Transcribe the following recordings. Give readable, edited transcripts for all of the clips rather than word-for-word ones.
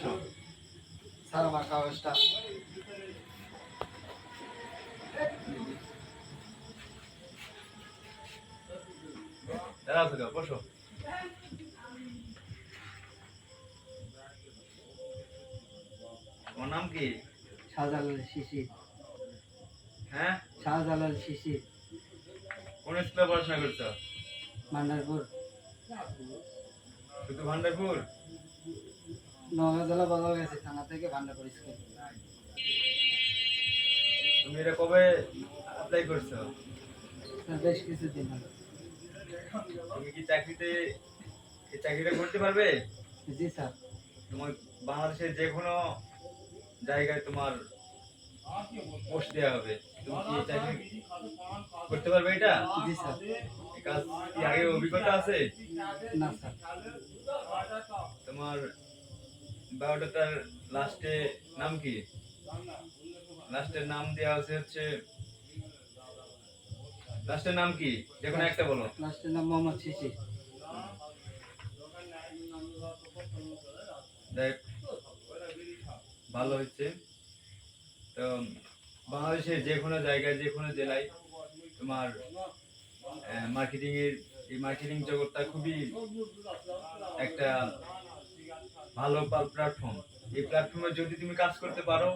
বসো স্যার আমার কাগজটা দাঁড়াও তো বসো। তোমার নাম কি? শাহজালাল শিশির। হ্যাঁ, শাহজালাল শিশির। কোন স্কুলে পড়াশোনা করছো? ভান্ডারপুর। শুধু ভান্ডারপুর? নওগাঁ জেলা বদলগাছি থানা থেকে ভান্ডারপুর স্কুল। তুমি এটা কবে অ্যাপ্লাই করছো? স্যার বেশ কিছুদিন হলো। তুমি কি এই চাকরিটা করতে পারবে? জি স্যার। তোমার বাংলাদেশের যে কোনো জায়গায় তোমার পোস্ট দেওয়া হবে, তুমি কি এই চাকরি করতে পারবে এটা? জি স্যার। এই কাজ কি আগে অভিজ্ঞতা আছে? না স্যার। তোমার বায়োডাটার লাস্টে নাম কি? লাস্টের নাম দেওয়া হচ্ছে লাস্টের নাম কি? যে কোনো একটা বলো। লাস্টের নাম মোহাম্মদ শিশির। দেখ, ভালো হচ্ছে। তো বাংলাদেশের যে কোনো জায়গায় যে কোনো জেলায় তোমার এই মার্কেটিং জগৎটা খুবই একটা ভালো প্ল্যাটফর্ম। এই প্ল্যাটফর্মে যদি তুমি কাজ করতে পারো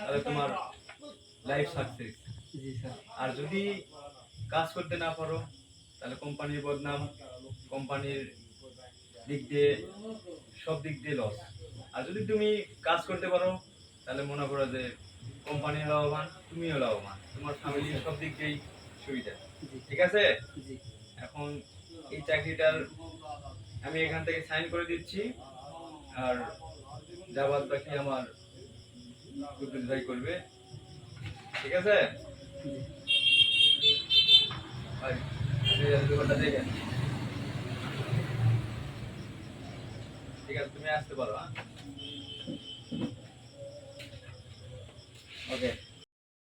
তাহলে তোমার লাইফ সাকসেস। জি স্যার। আর যদি কাজ করতে না পারো তাহলে কোম্পানির বদনাম, কোম্পানির দিক দিয়ে সব দিক দিয়ে লস। আর যদি তুমি কাজ করতে পারো তাহলে মনে করো যে কোম্পানিও লাভবান, তুমিও লাভবান, তোমার ফ্যামিলির সব দিক দিয়েই সুবিধা। ঠিক আছে? জি। এখন এই চাকরিটার আমি এখান থেকে সাইন করে দিচ্ছি, আর যাবাদ বাকি আমার কুদ্দুস ভাই করবে। ঠিক আছে? ভাই, ব্যাপারটা দেখেন। ঠিক আছে, তুমি আসতে পারো। হ্যাঁ, ওকে।